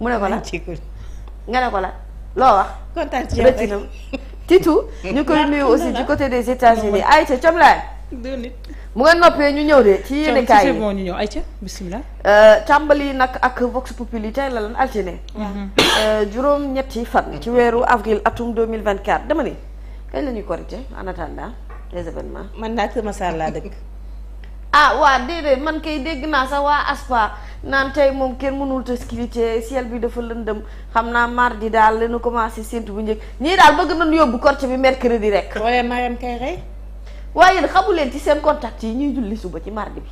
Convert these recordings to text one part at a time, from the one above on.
mu ne ko la nga ne ko la loo wax. kontaan ci yow rek Titou ñu koy nuyu aussi du côté des États-Unis Aïcha Thiamlaye. mu nga noppee ñu ñëw de ci yéen kaay yi ñu ñëw Aïcha bismillah. tàmbali nag ak Vox Populi tey la lan altine. juróom-ñetti fan ci weeru avril atum 2024 dama ni kañ la ñuy korité en attendant les événements. man naa Kër Massar laa dëkk. ah waa déedéet man kay dégg naa sax waa ASPA naan tey moom kenn mënul tëskilité ciel bi dafa lëndëm xam naa mardi daal la ñu commencé séntu bu njëkk ñii daal bëgg nañu yóbbu korité bi mercredi rek. waaye Mariam kay rey. waaye yéen xamu leen ci seen contact yi ñuy julli suba ci mardi bi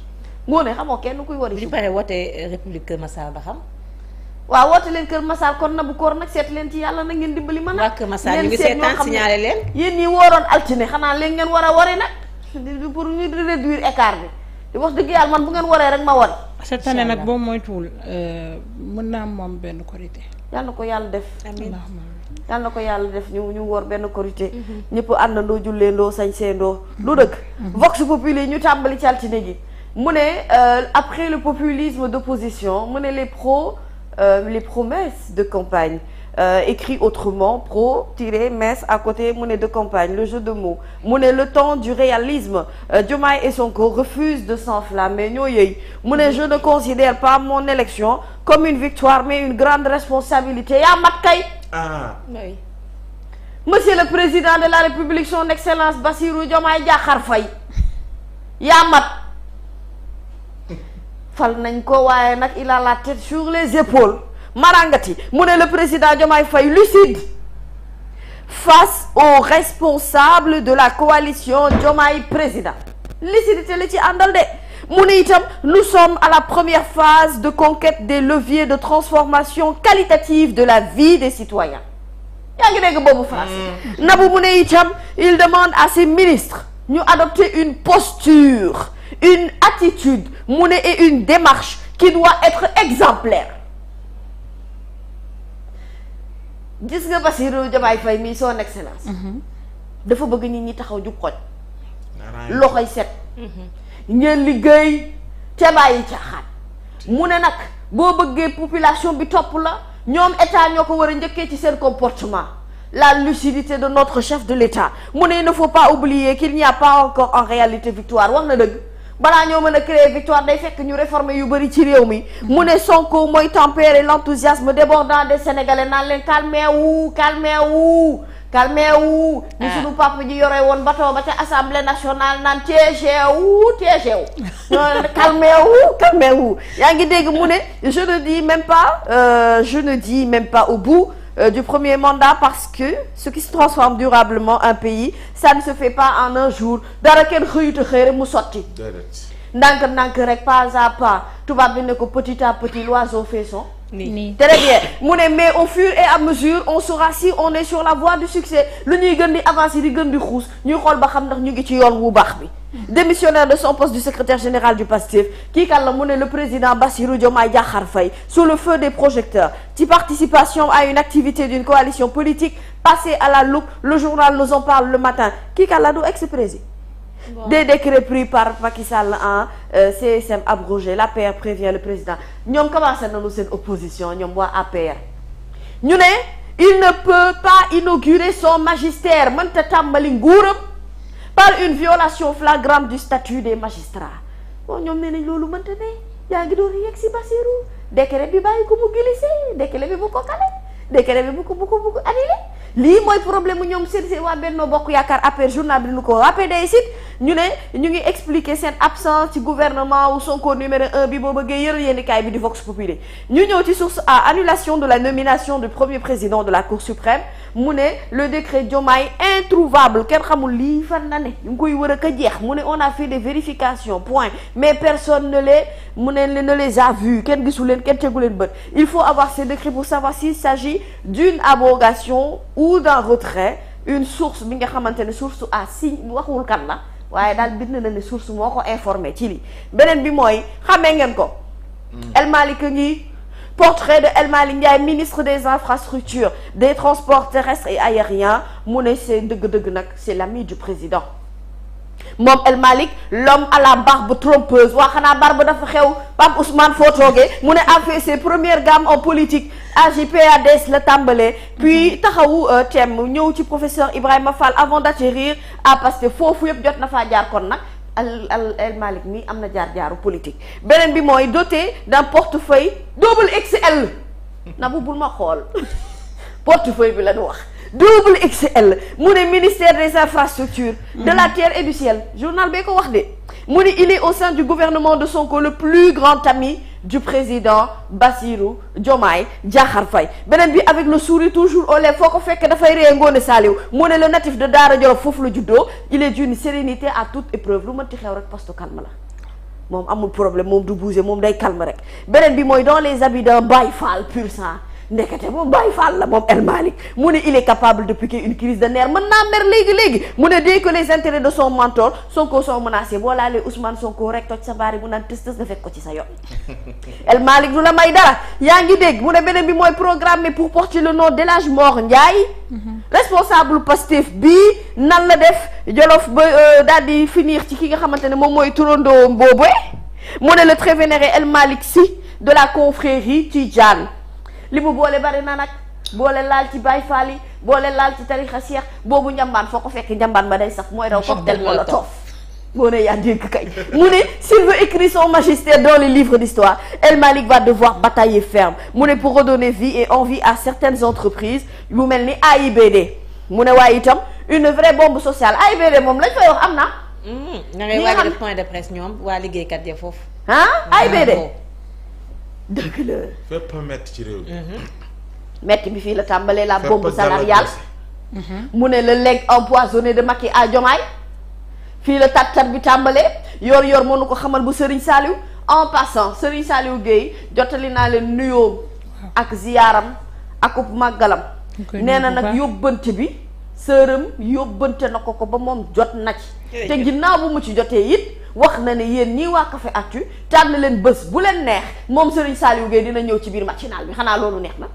moo ne xamoo kenn kuy wari bu ñu suba. paree wootee République Kër Massar ba xam. waaw woote leen Kër Massar kon na bu koor nag seet leen ci yàlla na ngeen dimbali mën a. waa Kër Massar ñu ngi seetaan signalé leen. yéen ñi wooroon altine xanaa léegi ngeen war a wari nag pour ñu réduire écart bi di wax dëgg yàlla man bu ngeen waree rek ma wari. cette année nag boo moytuwul mën naa moom benn korité. yàlla na ko yàlla def. amiin yàlla na ko yàlla def ñu woor benn korité. ñëpp àndandoo julleendoo sañseendoo lu dëgg. Vox Populi ñu tàmbali ci altine gi mu ne après le populisme d'opposition mu ne les promesses de campagne écrit autrement pro-messe à côté mu ne de campagne le jeu de mots mu ne le temps du réalisme Diomaye et Sonko refusent de s'enflammer ñoo yëy mu ne je ne considère pas mon élection comme une victoire mais une grande responsabilité yaa mat kay. oui. Monsieur le Président de la République son excellence Bassirou Diomaye Diakhar Faye yaa mat fal nañ ko waaye nag il a la tête sur les épaules marangati mu ne le président Diomaye Faye lucide face aux responsables de la coalition Diomaye président lucidité la ci àndal de mu ne itam nous sommes à la première phase de conquête des leviers de transformation qualitative de la vie des citoyens yaa ngi dégg boobu français nabu mu ne itam il demande à ses ministres ñu adopter une posture une attitude mu ne et une démarche qui doit être exemplaire gis nga Bassirou Diomaye Faye mi son excellence dafa bëgg nit ñi taxaw jub xoj loxoy set ngeen liggéey te bàyyi caaxaan mu ne nag boo bëggee population bi topp la ñoom état ñoo ko war a njëkkee ci seen comportement la lucidité de notre chef de l'État mu ne il ne faut pas oublier qu'il n'y a pas encore en réalité victoire wax na dëgg balaa ñoo mën a créer victoire day fekk ñu réformer yu bëri ci réew mi mu ne Sonko mooy tempérer l'enthousiasme débordant des Sénégalais naan leen calmez-vous ni suñu papa ji yore woon bateau ba ca assemblée nationale naan teegeewu calmez-vous yaa ngi dégg mu ne je ne dis même pas au bout du premier mandat parce que ce qui se transforme durablement un pays ça ne se fait pas en un jour dara kenn xëyuta xëy rek mu sotti ndànk rek pas à pas tubaab bi ne ko petit à petit l'oiseau fait son nid très bien mu ne mais au fur et à mesure on saura si on est sur la voie du succès lu ñuy gën di avancer di gën di xuus ñuy xool ba xam ndax ñu ngi ci yoon wu baax bi démissionnaire de son poste du secrétaire général du PASTEF kii kan la mu ne le président Bassirou Diomaye Diakhar Faye sous le feu des projecteurs ci participation à une activité d'une coalition politique passée à la loupe le journal nous en parle le matin kii kan la du ex-président des décrets pris par Macky Sall en CSM abrogé l'APR prévient le président ñoom commencé nañu seen opposition ñoom waa APR ñu ne il ne peut pas inaugurer son magistère mënta tàmbali nguuram par une violation flagrante du statut des magistrats bon ñoom nee nañ loolu mënta ne yaa ngi doon yegg si Bassirou décret bi bàyyi ko mu glissé décret bi bu ko kale décret bi bu ko annulé lii mooy problème mu ñoom seen waa Benno Bokk Yaakaar APR journal bi nu ko APD sit ñu ne ñu ngi expliquer seen absence ci gouvernement wu Sonko numéro 1 bi boo bëggee yëral yéenekaay bi di Vox Populi ñu ñëw ci source à annulation de la nomination du premier président de la Cour suprême mu ne le décret Diomaye introuvable kenn xamul lii fan la ne ñu ngi koy wër a jeex mu ne on a fait des vérifications point mais personne ne les a vus kenn gisu leen kenn tegu leen bët il faut avoir ces décrets pour savoir s'il s'agit d'une abrogation ou d'un retrait une source bi nga xamante ne source à signe waxul kan la waaye daal bind na ne source moo ko informé ci lii beneen bi mooy xamee ngeen ko El Malick ngi portrait de El Malick Ndiaye ministre des infrastructures des transports terrestres et aériens mu ne c'est dëgg-dëgg nag c'est l'ami du président moom El Malick l'homme à la barbe trompeuse waa xanaa barbe dafa xew Pape Ousmane foo toogee mu ne a fait ses premières gammes en politique AJ/PADS la tàmbalee puis taxawu thème ñëw ci professeur Ibrahima Fall avant d'atterrir à Pastef foofu yëpp jot na faa jaar kon nag El Malick mi am na jaar-jaaru politique beneen bi mooy doté d'un portefeuille double XL na bu bul ma xool portefeuille bi la ñu wax double XL mu ne ministère des infrastructures de la terre et du ciel journal bee ko wax de mu ne il est au sein du gouvernement de Sonko le plus grand ami du président Bassirou Diomaye Diakhar Faye beneen bi avec le sourire toujours au lèvres foo ko fekk dafay ree Ngoone Saliou mu ne le natif de Daara Jolof foofu la juddoo il est d'une sérénité à toute épreuve lu mënti xew rek poste calme la moom amul problème moom du bouger moom day calme rek beneen bi mooy dans les habits d'un Baye Fall pur sang ndekete moom Baye Fall la moom El Malick mu ne il est capable de piquer une crise de nerfs mën naa mer léegi mu ne dès que les intérêts de son mentor Sonko sont menacés boo laalee Ousmane Sonko rek toj sa baari mu naan tës nga fekk ko ci sa yoon El Malick du la may dara yaa ngi dégg mu ne beneen bi mooy programmé pour porter le nom d'El Hadj Mor Ndiaye responsable Pastef bii nan la def Jolof ba daal di finir ci ki nga xamante ne moom mooy turandoo boobu mu ne le très vénéré El Malick Sy de la confrérie Tidiane li mu boole bari na nag boole laal ci Baye Fall yi boole laal ci tarixa Cheikh boobu njambaan foo ko fekk njambaan ba day sax mooy raw cocktail molotov moo ne yaa dégg kay mu ne s'il veut écrire son magistère dans les livres d'histoire El Malick va devoir batailler ferme mu ne pour redonner vie et envie à certaines entreprises yu mel ni AIBD mu ne waaye itam une vraie bombe sociale AIBD moom lañ fay wax am na na ngay waaj def point de presse ñoom waa liggéeykat ya foofu AIBD dëgg la fépp metti ci réew mi metti bi fii la tàmbalee la bombe salariale mu ne le legs empoisonné de Macky à Diomaye fii la tat bi tàmbalee yor mënu ko xamal bu Serigne Saliou en passant Serigne Saliou Gueye jottali naa leen nuyoom ak ziyaaram akub màggalam nee na nag yóbbante bi sërëm yóbbante na ko ba moom jot na ci te ginnaaw bu mu ci jotee it wax na ne yéen ñii waa Café Actu tànn leen bés bu leen neex moom Serigne Saliou Gueye dina ñëw ci biir matinal bi xanaa loolu neex na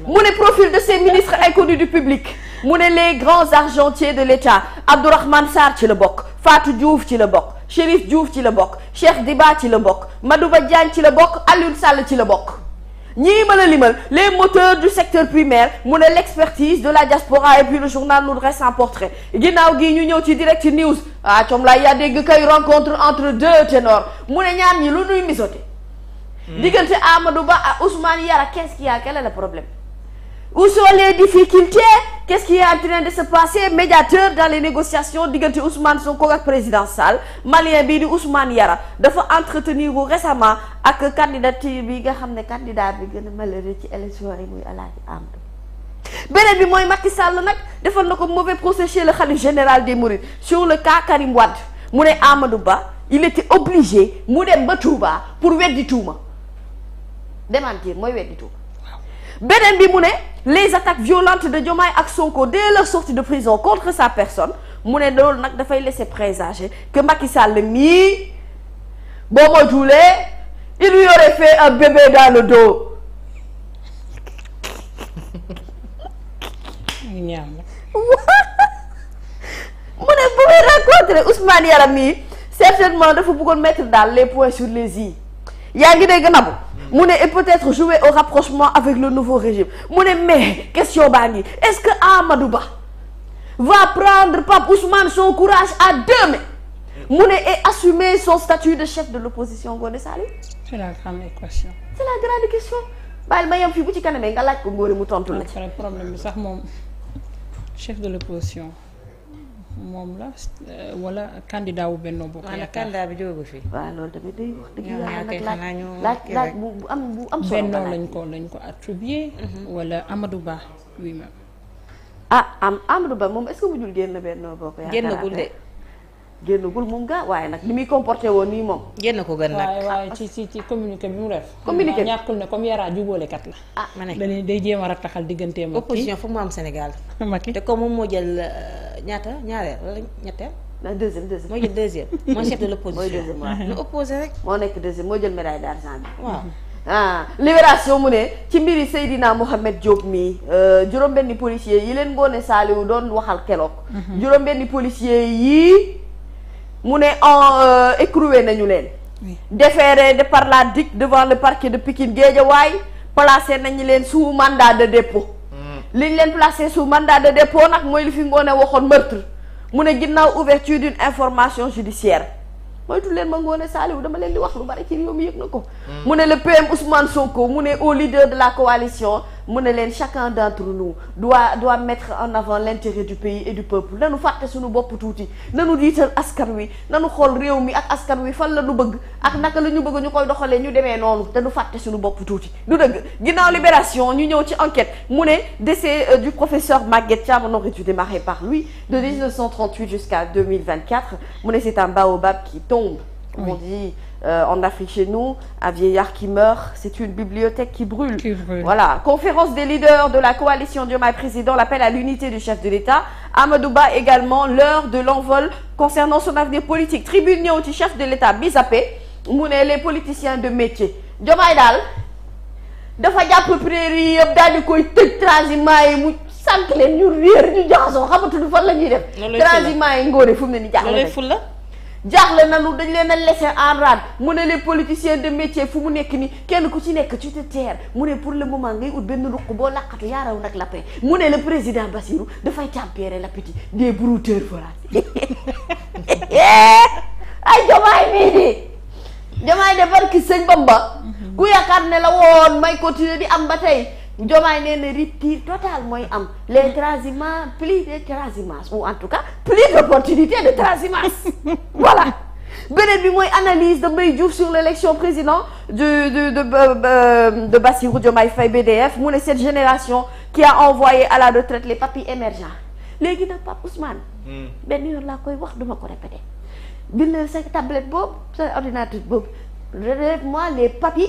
mu ne profil de ces ministres inconnus du public mu ne les grands argentiers de l'État Abdourahmane Sarr ci la bokk Fatou Diouf ci la bokk Chérif Diouf ci la bokk Cheikh Diba ci la bokk Madouba Diagne ci la bokk Alioune Sall ci la bokk ñii ma la limal les moteurs du secteur primaire mu ne l'expertise de la diaspora et puis le journal nous dresse un portrait ginnaaw gii ñu ñëw ci direct news coom laa yaa dégg kay rencontre entre deux ténors mu ne ñaar ñi lu nuy misoté diggante Amadou Ba ak Ousmane Yara qu'est-ce qu'il y a quel est le problème où sont les difficultés qu'est-ce qui est en train de se passer médiateur dans les négociations diggante Ousmane Sonko ak président Sall malien bii di Ousmane Yara dafa entretenir récemment ak candidature bi nga xam ne candidat bi gën a malheureux ci élection yi muy Alaaji Amadou beneen bi mooy Macky Sall nag defal na ko mauvais procès chez le khalife général des Mourides sur le cas Karim Wade mu ne Amadou Ba il était obligé mu dem ba Touba pour weddi tuuma démentir mooy weddi tuuma beneen bi mu ne les attaques violentes de Diomaye ak Sonko dès leur sortie de prison contre sa personne mu ne loolu nag dafay laisser présager que Macky Sall mii boo moytuwulee il lui aurait fait un bébé dans le dos. mu ne bu muy rencontré Ousmane Yara mii certainement dafa bëggoon mettre daal les points sur les i yaa ngi dégg nabu mu ne et peut-être jouer au rapprochement avec le nouveau régime mu ne mais question baa ngi est-ce que Amadou Ba va prendre Pape Ousmane son courage à deux mains mu ne et assumer son statut de chef de l'opposition Ngoné Saliou c'est la grande équation. c'est la grande question bàyyil ma yem fii bu ci kanamee nga laaj ko Ngoné mu tontu la ci problème bi sax moom chef de l'opposition moom la wala candidat wu Benno Bokk Yaakaar candidat bi jógu fi. waaw loolu tamit day wax dëgg yàlla nag laaj laaj bu am solo Benno lañ ko attribué wala Amadou Ba lui-même. Amadou Ba moom est-ce que mujjul génn Benno Bokk Yaakaar génnagul de. génnagul moom gaa waaye nag ni muy comporté woon nii moom. génn ko gën nag waaye ci communiqué bi mu def. communiqué ñàkkul ne comme Yara jubóolekat la. ma ne dañuy day jéem a rattaxal digganteem ak opposition fu mu am Sénégal. Macky te comme moom moo jël ñaareel wala ñetteel. deuxième. moo jël deuxième. mooy chef de l'opposition. mooy deuxième waaw. nu opposé rek. moo nekk deuxième moo jël médaille d'argent bi. waaw. Libération mu ne ci mbiri Seydina Mohamed Diop mii juróom-benni policier yi leen Ngoné Saliou doon waxal keroog. juróom-benni policier yii. mu ne écroué nañu leen. déféré de par la DIC devant le parquet de Pikine Guédiawaye placé nañu leen sous mandat de dépôt. liñ leen placé sous mandat de dépôt nag mooy li fi Ngoné waxoon meurtre mu ne ginnaaw ouverture d'une information judiciaire moytu leen ma Ngoné Saliou dama leen di wax lu bari ci réew mi yëg na ko. mu ne le PM Ousmane Sonko mu ne au leader de la coalition mu ne leen chacun d'entre nous doit mettre en avant l'intérêt du pays et du peuple nanu fàtte suñu bopp tuuti nanu diital askan wi nanu xool réew mi ak askan wi fan la ñu bëgg ak naka la ñu bëgg ñu koy doxalee ñu demee noonu te nu fàtte suñu bopp tuuti du dëgg ginnaaw libération ñu ñëw ci enquête mu ne décès du professeur Maguette Thiam on aurait dû démarrer par lui de 1938 jusqu'à 2024 mu ne c'est un baobab qui tombe comme on dit en Afrique chez nous, un vieillard qui meurt, c'est une bibliothèque qui brûle. Voilà. Conférence des leaders de la coalition Diomaye Président, l'appel à l'unité du chef de l'État. Amadou Ba également, l'heure de l'envol concernant son avenir politique. Tribune ñëw ci chef de l'État bi zappé mu ne les politiciens de métier. Diomaye daal dafa jàpp prairie yi yëpp daal di koy tëj transhumants yi mu sànq leen ñu réer ñu jaxasoo xamatuñu fan la ñuy def. transhumants yi Ngoné fu mu ne nii jaaxle jaaxle nanu dañ leen a laisser en rade mu ne les politiciens de métier fu mu nekk ni kenn ku ci nekk tu te terre mu ne pour le moment ngay ut benn ruq boo laqatu yaaraw nag lapin mu ne le président Bassirou dafay tempérer l'appétit des brouteurs voraces ay Diomaye mii di Diomaye de barki sëñ Bamba ku yaakaar ne la woon may continuer di am ba tey Diomaye nee na rupture totale mooy am les transhumants plus de transhumance ou en tout cas plus d'opportunité de transhumance voilà beneen bi mooy analyse de Mbaye Diouf sur l'élection président de Bassirou Diomaye Faye BDF mu ne cette génération qui a envoyé à la retraite les papis émergents léegi nag Pape Ousmane benn yoon laa koy wax duma ko répéter bindal sa tablette boobu sa ordinateur boobu relève-moi les papis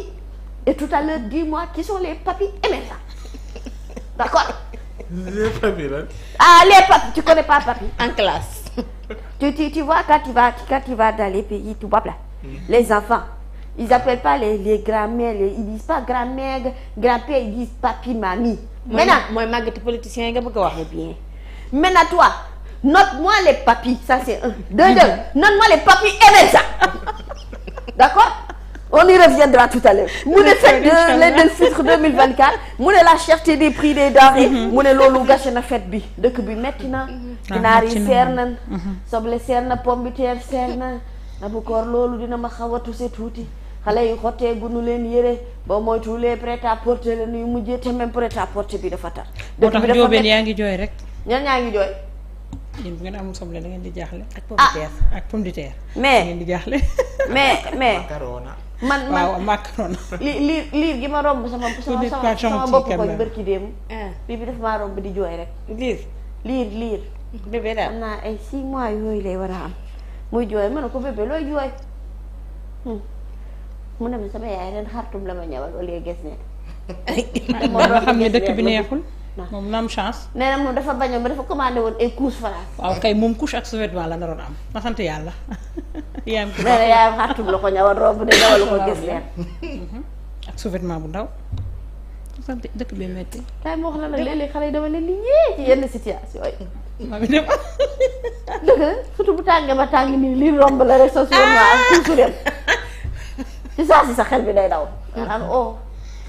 et tout à l'heure dis-moi qui sont les papis émergents. D'accord? Les papis là. Ah les papis, tu connais pas papi? En classe. Tu vois quand tu vas dans les pays tout bas là, les enfants, ils appellent pas les grands-mères, ils disent pas grand-mère, grand-père, ils disent papi, mamie. Maintenant, mooy màggati politicien yi nga bëgg a wax. Très bien. Maintenant toi, note-moi les papis, ça c'est un. Deux, note-moi les papis émergents. D'accord? On y reviendra tout à l'heure. mu ne fête de l'Aïd-el-Fitr 2024 mu ne la cherté des prix des denrées mu ne loolu gâché na fête bi dëkk bi metti na ginaar yi seer na soble seer na pomme de terre seer na bu koor loolu dina ma xaw a tuse tuuti xale yi xottee gunu leen yëre ba moytuwulee prêt-à-porter la nuy mujjee te même prêt-à-porter bi dafa tar moo tax jóobeen yaa ngi jooy rek ñan ñaa ngi jooy yéen bu ngeen amul soble da ngeen di jaaxle ak pomme de terre mais da ngeen di jaaxle mais man waaw macaron liir gi ma romb sama bopp koñ bërki déemu bii bi daf maa romb di jooy rek liir bébé daal am naa ay 6 mois yooyu lay war a am muy jooy ma ne ko bébé looy jooy mu ne ma sama yaay ren xartum la ma ñawal wala gis ne moo nga xam ne dëkk bi neexul moom na am chance nee na moom dafa bañoon ba dafa commandé woon ay couche France waaw kay moom couche ak sous-vêtement la naroon am ma sant yàlla yaayam nee na yaayam xartum la ko ñawal romb de ñawalu ko gis leen ak sous-vêtement bu ndaw sant dëkk bi metti tay ma wax la nag léeg-léeg xale yi dama leen di yee ci yenn situation yi maa ngi dem dëgg surtout bu tàngee ba tàng nii lii romb la rek sa sous-vêtement ak couche dem ci saa si sa xel bi day daw naan oh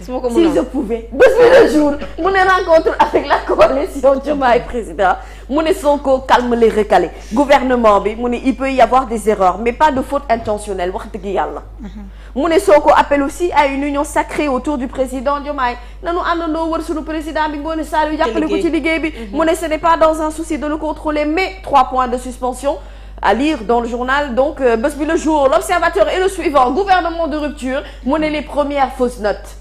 si je pouvais bés bi le jour mu ne rencontre avec la coalition Diomaye Président mu ne Sonko calme les recalés gouvernement bi mu ne il peut y avoir des erreurs mais pas de faute intentionnelle wax dëgg yàlla mu ne Sonko appelle aussi à une union sacrée autour du président Diomaye nanu àndandoo wër sunu président bi Ngoné Saliou jàppale ko ci liggéey bi mu ne ce n'est pas dans un souci de le contrôler mais 3 points de suspension à lire dans le journal donc bés bi le jour l'observateur est le suivant gouvernement de rupture mu ne les premières fausses notes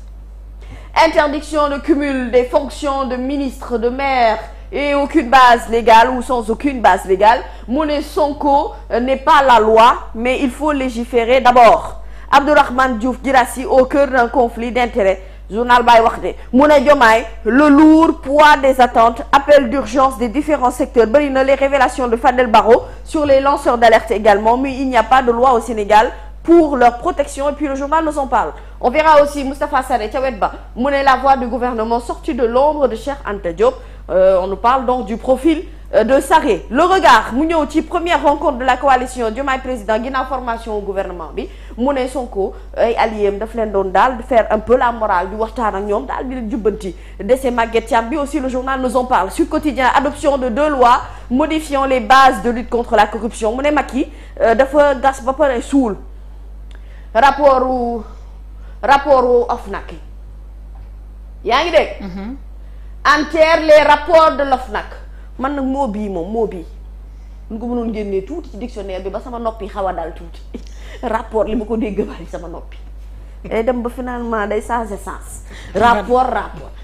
interdiction de cumul des fonctions de ministre, de maire et aucune base légale ou sans aucune base légale. mu ne Sonko n'est pas la loi, mais il faut légiférer d'abord. Abdourahmane Diouf Guirassy au cœur d'un conflit d'intérêts. Journal bay wax de mu ne Diomaye le lourd poids des attentes, appel d'urgence des différents secteurs. Bari na les révélations de Fadel Barro sur les lanceurs d'alerte également, mais il n'y a pas de loi au Sénégal pour leur protection et puis le journal nous en parle. On verra aussi Moustapha Sarré ca wet ba mu ne la voix du gouvernement sortie de l'ombre de Cheikh Anta Diop. On nous parle donc du profil de Sarré. Le regard mu ñëw ci première rencontre de la coalition Diomaye président ginnaaw formation au gouvernement bi mu ne Sonko ay alliés daf leen doon daal de faire un peu la morale di waxtaan ak ñoom daal di leen jubbanti dese Maguette Thiam bi aussi le journal nous en parle. Sud Quotidien adoption de 2 lois modifiant les bases de lutte contre la corruption mu ne Macky dafa gas ba pare suul rapport u OFNAC yaa ngi dégg. enterre les rapports de l'OFNAC. man nag moo bii mun ko mënoon génnee tuuti ci dictionnaire bi ba sama noppi xaw a dal tuuti rapport li ma ko dégg bari sama noppi day dem ba finalement day changer sens. rapport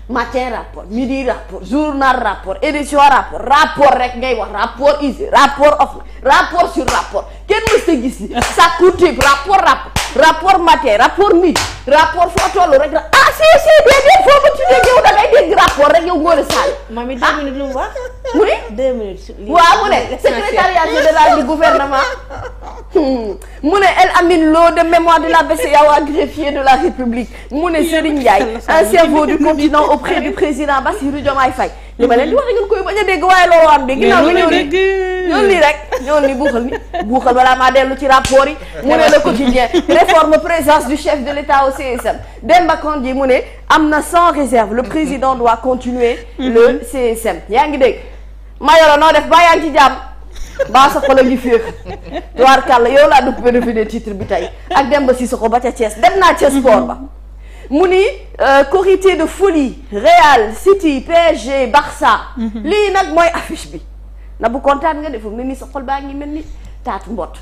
matin rapport midi rapport journal rapport édition rapport rek ngay wax rapport ISE rapport sur rapport kenn mës ta gis ni ça coûte rapport matin rapport midi rapport foo tollu rek si déedéet foo ma tuddee yow da ngay dégg rapport rek yow Ngoné Sall. mami 2 minutes lu mu wax. mu ne 2 minutes. waaw mu ne secrétariat général du gouvernement. mu ne El Amin Lo de mémoire de la BCEAO greffier de la République mu ne Serigne Ndiaye un cerveau du continent auprès du président Bassirou Diomaye Faye. li ma leen di wax ngeen koy bañ a dégg waaye loolu am de ginnaaw nga ñëw ni rek buuxal balaa maa dellu ci rapport yi mu ne le quotidien réforme présence du chef de l'État au CSM Demba Kandji mu ne am na sans réserve le président doit continuer le CSM yaa ngi dégg Mayoro noo def ba yaa ngi ci jàmm baa sa xol a ngi féex doir kàlla yow laa duppee définir titre bi tey ak Demba Sissoko ba ca Thiès dem naa ca sport ba mu ni korité de folie Real City PSG Barça lii nag mooy affiche bi na bu kontaan nga defum ne ni sa xol baa ngi mel ni taatu mbott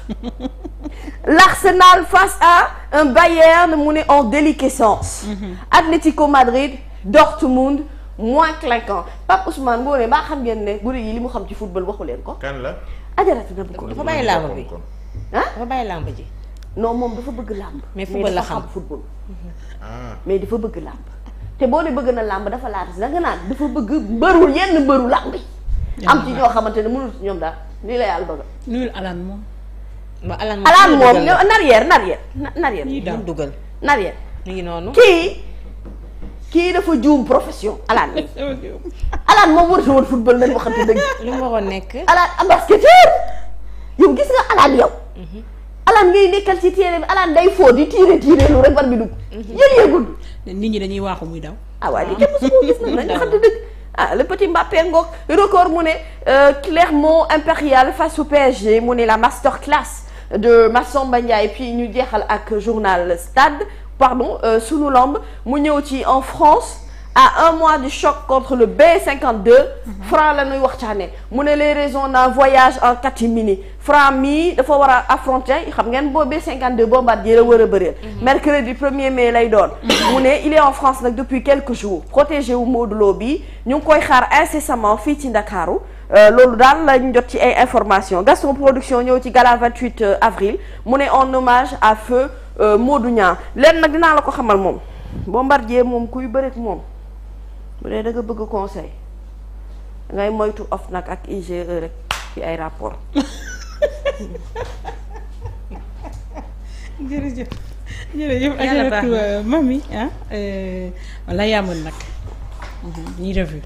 l'Arsenal face à un Bayern mu ne en déliquescence Atlético Madrid Dortmund moins clinquant Pape Ousmane Ngoné mbaa xam ngeen ne gune yi li mu xam ci football waxu leen ko kan la ajaratu na bu ko dafa bàyyi làmb bi dafa bàyyi làmb ji non moom dafa bëgg làmb mais football la xam football mais dafa bëgg làmb te boo ne bëgg na làmb dafa laata da nga naan dafa bëgg yenn mbëru làmb yi am ci ñoo xamante ne mënul ñoom daal lii la yàlla dogal nuyul Alan moom. Alan moom narrière dugal narrière mi ngi noonu kii dafa juum profession Alan mi Alan moom waratu woon football nañ waxante dëgg lu mu waroon nekk Alan basketteur yow gis nga Alan yow Alan ngay nekkal ci téere bi Alan day foo di tiire lu rek war bi dugg yëgul nit ñi dañuy waaxu muy daw. waaye di kenn mosu koo gis nag nañ waxante dëgg le petit Mbappé ngoog record mu ne Clermont Impérial face au PSG mu ne la masterclass de Massamba Ndiaye puis ñu jeexal ak journal Stade sunu lamb mu ñëw ci en France à 1 mois du choc contre le B52 Franc la ñuy waxtaane mu ne les raisons d'un voyage en catimini Franc mi dafa war a affronter xam ngeen boo B52 Bombardier la war a bëreel mercredi 1er mai lay doon mu ne il est en France nag depuis quelques jours protégé wu Modou Lo bi ñu ngi koy xaar incessamment fii ci Ndakaaru loolu daal lañ jot ci ay information Gaston Production ñëw ci gala 28 avril mu ne en hommage à feu Modou Niang leen nag dinaa la ko xamal moom Bombardier moom kuy bëreek moom bu dee da nga bëgg conseil ngay moytu OFNAC ak IGE rek ci ay rapport jërëjëf ajaratu mami wala yaa mën nag ñi revue